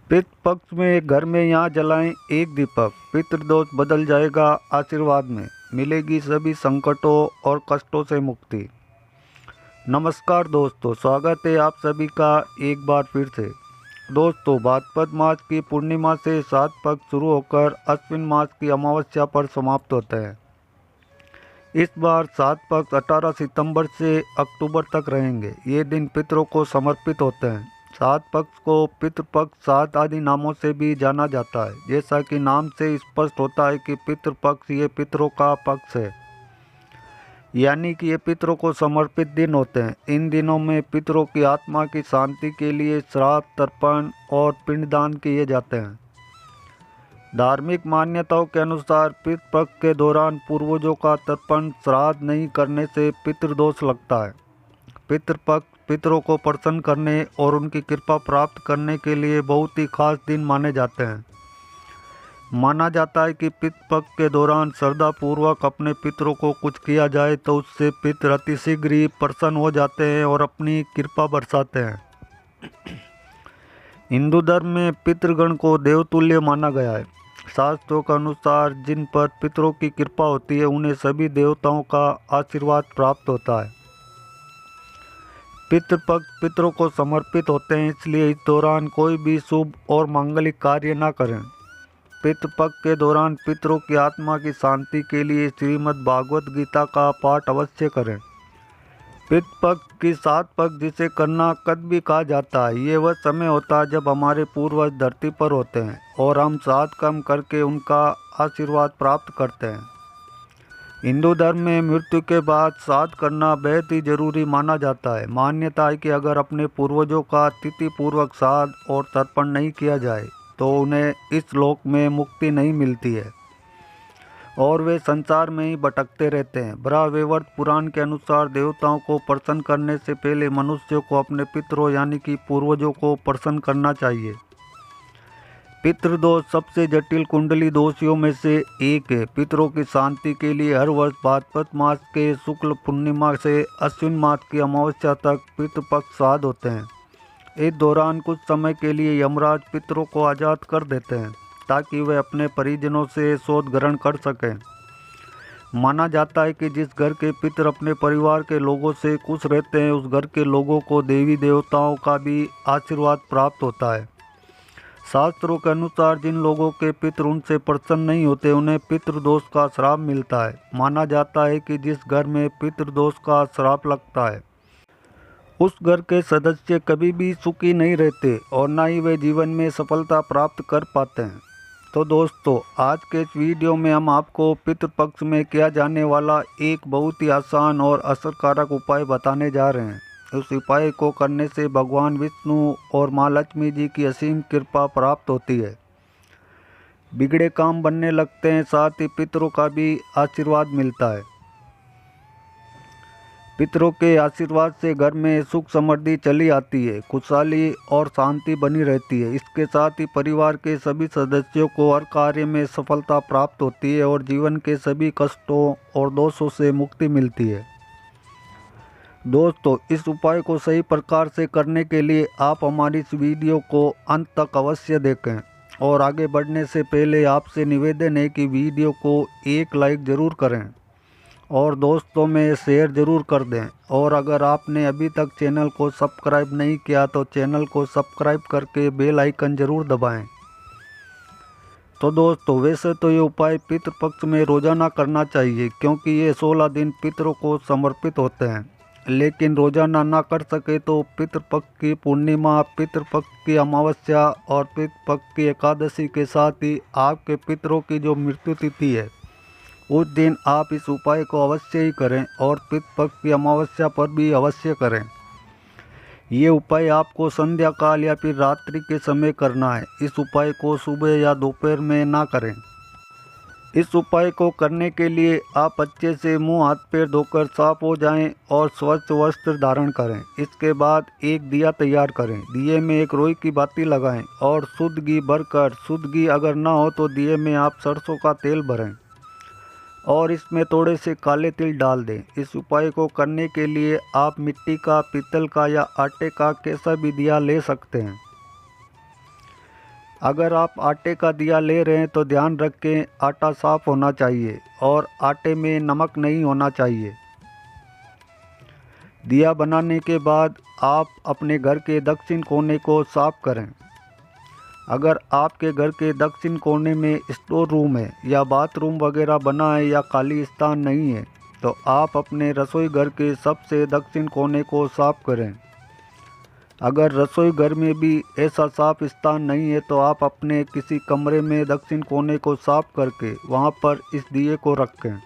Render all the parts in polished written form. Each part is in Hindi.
पितृ पक्ष में घर में यहाँ जलाएं एक दीपक, पितृदोष बदल जाएगा आशीर्वाद में, मिलेगी सभी संकटों और कष्टों से मुक्ति। नमस्कार दोस्तों, स्वागत है आप सभी का एक बार फिर से। दोस्तों, भाद्रपद मास की पूर्णिमा से सात पक्ष शुरू होकर अश्विन मास की अमावस्या पर समाप्त होते हैं। इस बार सात पक्ष 18 सितंबर से अक्टूबर तक रहेंगे। ये दिन पितरों को समर्पित होते हैं। सात पक्ष को पितृपक्ष, सात आदि नामों से भी जाना जाता है। जैसा कि नाम से स्पष्ट होता है कि पितृपक्ष ये पितरों का पक्ष है, यानी कि ये पितरों को समर्पित दिन होते हैं। इन दिनों में पितरों की आत्मा की शांति के लिए श्राद्ध, तर्पण और पिंडदान किए जाते हैं। धार्मिक मान्यताओं के अनुसार पितृपक्ष के दौरान पूर्वजों का तर्पण, श्राद्ध नहीं करने से पितृदोष लगता है। पितृपक्ष पितरों को प्रसन्न करने और उनकी कृपा प्राप्त करने के लिए बहुत ही खास दिन माने जाते हैं। माना जाता है कि पितृपक्ष के दौरान श्रद्धापूर्वक अपने पितरों को कुछ किया जाए तो उससे पितर अतिशीघ्र ही प्रसन्न हो जाते हैं और अपनी कृपा बरसाते हैं। हिंदू धर्म में पितृगण को देवतुल्य माना गया है। शास्त्रों के अनुसार जिन पर पितरों की कृपा होती है उन्हें सभी देवताओं का आशीर्वाद प्राप्त होता है। पितृपक्ष पितरों को समर्पित होते हैं, इसलिए इस दौरान कोई भी शुभ और मांगलिक कार्य न करें। पितृपक्ष के दौरान पितरों की आत्मा की शांति के लिए श्रीमद् भागवत गीता का पाठ अवश्य करें। पितृपक्ष की सात पक्ष जिसे करना कद भी कहा जाता है, ये वह समय होता है जब हमारे पूर्वज धरती पर होते हैं और हम सात कर्म करके उनका आशीर्वाद प्राप्त करते हैं। हिंदू धर्म में मृत्यु के बाद श्राद्ध करना बेहद ही जरूरी माना जाता है। मान्यता है कि अगर अपने पूर्वजों का तिथि पूर्वक श्राद्ध और तर्पण नहीं किया जाए तो उन्हें इस लोक में मुक्ति नहीं मिलती है और वे संसार में ही भटकते रहते हैं। बृहदेवर्त पुराण के अनुसार देवताओं को प्रसन्न करने से पहले मनुष्यों को अपने पितरों यानी कि पूर्वजों को प्रसन्न करना चाहिए। पितृदोष सबसे जटिल कुंडली दोषियों में से एक है। पितरों की शांति के लिए हर वर्ष भाद्रपद मास के शुक्ल पूर्णिमा से अश्विन मास की अमावस्या तक पितृपक्ष श्राद्ध होते हैं। इस दौरान कुछ समय के लिए यमराज पितरों को आज़ाद कर देते हैं ताकि वे अपने परिजनों से शोध ग्रहण कर सकें। माना जाता है कि जिस घर के पितर अपने परिवार के लोगों से खुश रहते हैं उस घर के लोगों को देवी देवताओं का भी आशीर्वाद प्राप्त होता है। शास्त्रों के अनुसार जिन लोगों के पितर उनसे प्रसन्न नहीं होते उन्हें पितृदोष का श्राप मिलता है। माना जाता है कि जिस घर में पितृदोष का श्राप लगता है उस घर के सदस्य कभी भी सुखी नहीं रहते और न ही वे जीवन में सफलता प्राप्त कर पाते हैं। तो दोस्तों, आज के इस वीडियो में हम आपको पितृपक्ष में किया जाने वाला एक बहुत ही आसान और असरकारक उपाय बताने जा रहे हैं। उस उपाय को करने से भगवान विष्णु और माँ लक्ष्मी जी की असीम कृपा प्राप्त होती है। बिगड़े काम बनने लगते हैं, साथ ही पितरों का भी आशीर्वाद मिलता है। पितरों के आशीर्वाद से घर में सुख समृद्धि चली आती है, खुशहाली और शांति बनी रहती है। इसके साथ ही परिवार के सभी सदस्यों को हर कार्य में सफलता प्राप्त होती है और जीवन के सभी कष्टों और दोषों से मुक्ति मिलती है। दोस्तों, इस उपाय को सही प्रकार से करने के लिए आप हमारी इस वीडियो को अंत तक अवश्य देखें और आगे बढ़ने से पहले आपसे निवेदन है कि वीडियो को एक लाइक ज़रूर करें और दोस्तों में शेयर ज़रूर कर दें। और अगर आपने अभी तक चैनल को सब्सक्राइब नहीं किया तो चैनल को सब्सक्राइब करके बेल आइकन ज़रूर दबाएं। तो दोस्तों, वैसे तो ये उपाय पितृपक्ष में रोज़ाना करना चाहिए क्योंकि ये 16 दिन पितरों को समर्पित होते हैं, लेकिन रोज़ाना ना कर सके तो पितृपक्ष की पूर्णिमा, पितृपक्ष की अमावस्या और पितृपक्ष की एकादशी के साथ ही आपके पितरों की जो मृत्यु तिथि है उस दिन आप इस उपाय को अवश्य ही करें और पितृपक्ष की अमावस्या पर भी अवश्य करें। ये उपाय आपको संध्या काल या फिर रात्रि के समय करना है। इस उपाय को सुबह या दोपहर में ना करें। इस उपाय को करने के लिए आप अच्छे से मुंह हाथ पैर धोकर साफ हो जाएं और स्वच्छ वस्त्र धारण करें। इसके बाद एक दिया तैयार करें। दिए में एक रोई की बाती लगाएं और शुद्ध घी भरकर, शुद्ध घी अगर ना हो तो दिए में आप सरसों का तेल भरें और इसमें थोड़े से काले तिल डाल दें। इस उपाय को करने के लिए आप मिट्टी का, पीतल का या आटे का कैसा भी दिया ले सकते हैं। अगर आप आटे का दिया ले रहे हैं तो ध्यान रखें आटा साफ होना चाहिए और आटे में नमक नहीं होना चाहिए। दिया बनाने के बाद आप अपने घर के दक्षिण कोने को साफ करें। अगर आपके घर के दक्षिण कोने में स्टोर रूम है या बाथरूम वगैरह बना है या खाली स्थान नहीं है तो आप अपने रसोई घर के सबसे दक्षिण कोने को साफ करें। अगर रसोई घर में भी ऐसा साफ स्थान नहीं है तो आप अपने किसी कमरे में दक्षिण कोने को साफ करके वहां पर इस दिए को रखें।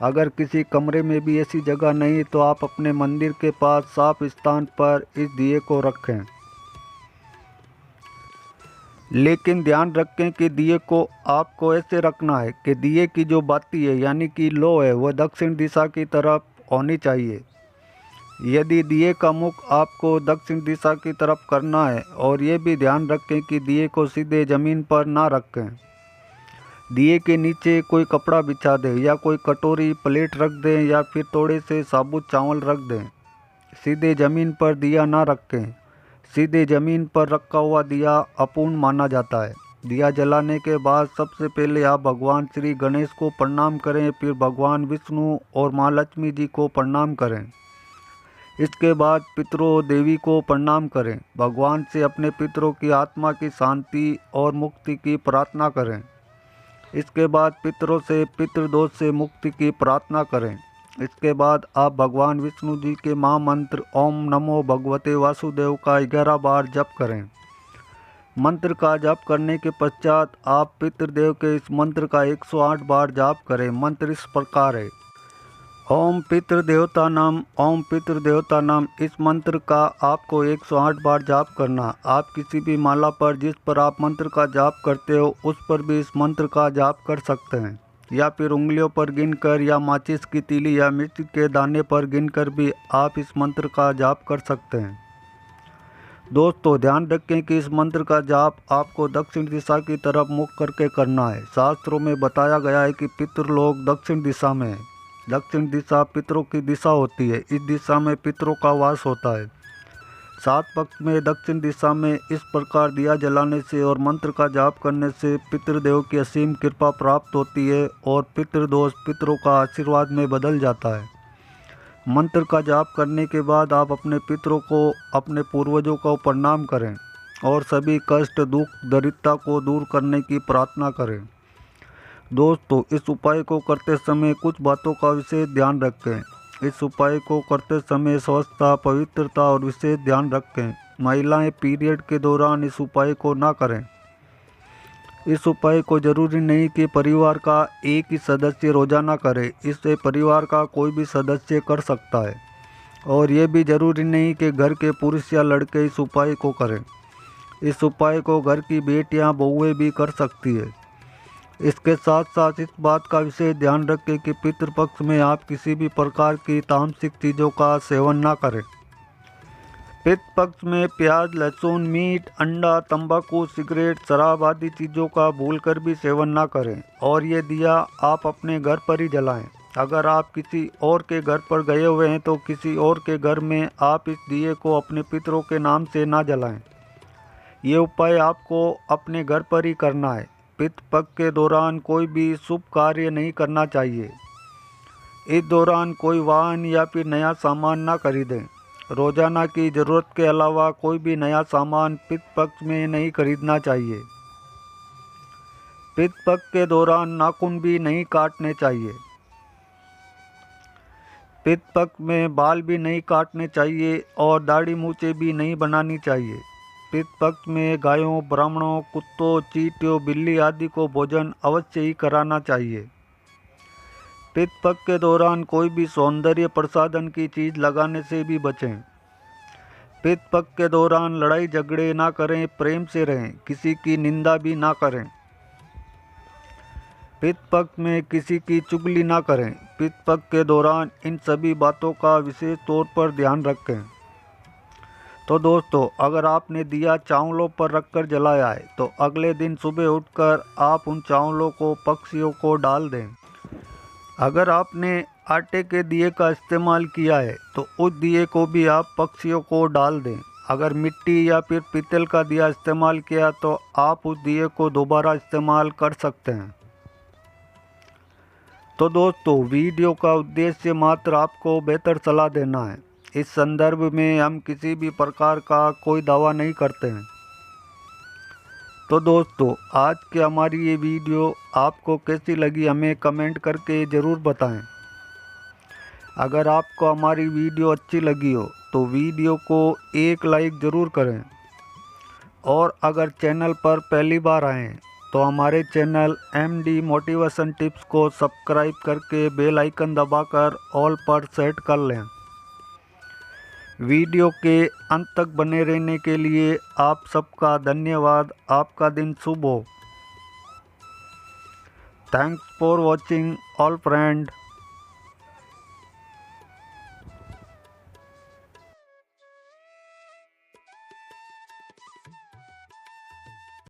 अगर किसी कमरे में भी ऐसी जगह नहीं तो आप अपने मंदिर के पास साफ स्थान पर इस दिए को रखें। लेकिन ध्यान रखें कि दिए को आपको ऐसे रखना है कि दिए की जो बाती है यानी कि लो है वह दक्षिण दिशा की तरफ होनी चाहिए। यदि दिए का मुख आपको दक्षिण दिशा की तरफ करना है और ये भी ध्यान रखें कि दिए को सीधे ज़मीन पर ना रखें। दिए के नीचे कोई कपड़ा बिछा दें या कोई कटोरी प्लेट रख दें या फिर थोड़े से साबुत चावल रख दें। सीधे ज़मीन पर दिया ना रखें। सीधे ज़मीन पर रखा हुआ दिया अपूर्ण माना जाता है। दिया जलाने के बाद सबसे पहले आप भगवान श्री गणेश को प्रणाम करें, फिर भगवान विष्णु और माँ लक्ष्मी जी को प्रणाम करें। इसके बाद पितरों देवी को प्रणाम करें। भगवान से अपने पितरों की आत्मा की शांति और मुक्ति की प्रार्थना करें। इसके बाद पितरों से पितृदोष से मुक्ति की प्रार्थना करें। इसके बाद आप भगवान विष्णु जी के महामंत्र ओम नमो भगवते वासुदेव का 11 बार जप करें। मंत्र का जप करने के पश्चात आप पितृदेव के इस मंत्र का 108 बार जाप करें। मंत्र इस प्रकार है, ओम पितृदेवता नाम। इस मंत्र का आपको 108 बार जाप करना। आप किसी भी माला पर जिस पर आप मंत्र का जाप करते हो उस पर भी इस मंत्र का जाप कर सकते हैं, या फिर उंगलियों पर गिनकर या माचिस की तीली या मिर्च के दाने पर गिनकर भी आप इस मंत्र का जाप कर सकते हैं। दोस्तों ध्यान रखें कि इस मंत्र का जाप आपको दक्षिण दिशा की तरफ मुख करके करना है। शास्त्रों में बताया गया है कि पितृलोक दक्षिण दिशा में है। दक्षिण दिशा पितरों की दिशा होती है। इस दिशा में पितरों का वास होता है। 7 पक्ष में दक्षिण दिशा में इस प्रकार दिया जलाने से और मंत्र का जाप करने से पितृदेव की असीम कृपा प्राप्त होती है और पितृदोष पितरों का आशीर्वाद में बदल जाता है। मंत्र का जाप करने के बाद आप अपने पितरों को, अपने पूर्वजों को प्रणाम करें और सभी कष्ट, दुख, दरिद्रता को दूर करने की प्रार्थना करें। दोस्तों इस उपाय को करते समय कुछ बातों का विशेष ध्यान रखें। इस उपाय को करते समय स्वच्छता, पवित्रता और विशेष ध्यान रखें। महिलाएं पीरियड के दौरान इस उपाय को ना करें। इस उपाय को जरूरी नहीं कि परिवार का एक ही सदस्य रोजाना करे। इससे परिवार का कोई भी सदस्य कर सकता है और ये भी जरूरी नहीं कि घर के पुरुष या लड़के इस उपाय को करें। इस उपाय को घर की बेटियां, बहुएं भी कर सकती है। इसके साथ साथ इस बात का विशेष ध्यान रखें कि पितृपक्ष में आप किसी भी प्रकार की तामसिक चीज़ों का सेवन ना करें। पितृपक्ष में प्याज, लहसुन, मीट, अंडा, तंबाकू, सिगरेट, शराब आदि चीज़ों का भूलकर भी सेवन ना करें और ये दिया आप अपने घर पर ही जलाएं। अगर आप किसी और के घर पर गए हुए हैं तो किसी और के घर में आप इस दिए को अपने पितरों के नाम से ना जलाएं। ये उपाय आपको अपने घर पर ही करना है। पितृपक्ष के दौरान कोई भी शुभ कार्य नहीं करना चाहिए। इस दौरान कोई वाहन या फिर नया सामान ना खरीदें। रोजाना की ज़रूरत के अलावा कोई भी नया सामान पितृपक्ष में नहीं खरीदना चाहिए। पितृपक्ष के दौरान नाखून भी नहीं काटने चाहिए। पितृपक्ष में बाल भी नहीं काटने चाहिए और दाढ़ी मूछें भी नहीं बनानी चाहिए। पितृपक्ष में गायों, ब्राह्मणों, कुत्तों, चींटियों, बिल्ली आदि को भोजन अवश्य ही कराना चाहिए। पितृपक्ष के दौरान कोई भी सौंदर्य प्रसाधन की चीज़ लगाने से भी बचें। पितृपक्ष के दौरान लड़ाई झगड़े ना करें, प्रेम से रहें, किसी की निंदा भी ना करें। पितृपक्ष में किसी की चुगली ना करें। पितृपक्ष के दौरान इन सभी बातों का विशेष तौर पर ध्यान रखें। तो दोस्तों अगर आपने दिया चावलों पर रखकर जलाया है तो अगले दिन सुबह उठकर आप उन चावलों को पक्षियों को डाल दें। अगर आपने आटे के दिए का इस्तेमाल किया है तो उस दिए को भी आप पक्षियों को डाल दें। अगर मिट्टी या फिर पीतल का दिया इस्तेमाल किया तो आप उस दिए को दोबारा इस्तेमाल कर सकते हैं। तो दोस्तों, वीडियो का उद्देश्य मात्र आपको बेहतर सलाह देना है। इस संदर्भ में हम किसी भी प्रकार का कोई दावा नहीं करते हैं। तो दोस्तों, आज की हमारी ये वीडियो आपको कैसी लगी हमें कमेंट करके ज़रूर बताएं। अगर आपको हमारी वीडियो अच्छी लगी हो तो वीडियो को एक लाइक ज़रूर करें, और अगर चैनल पर पहली बार आएँ तो हमारे चैनल MD मोटिवेशन टिप्स को सब्सक्राइब करके बेल आइकन दबाकर ऑल पर सेट कर लें। वीडियो के अंत तक बने रहने के लिए आप सबका धन्यवाद। आपका दिन शुभ हो। Thanks for watching all friend.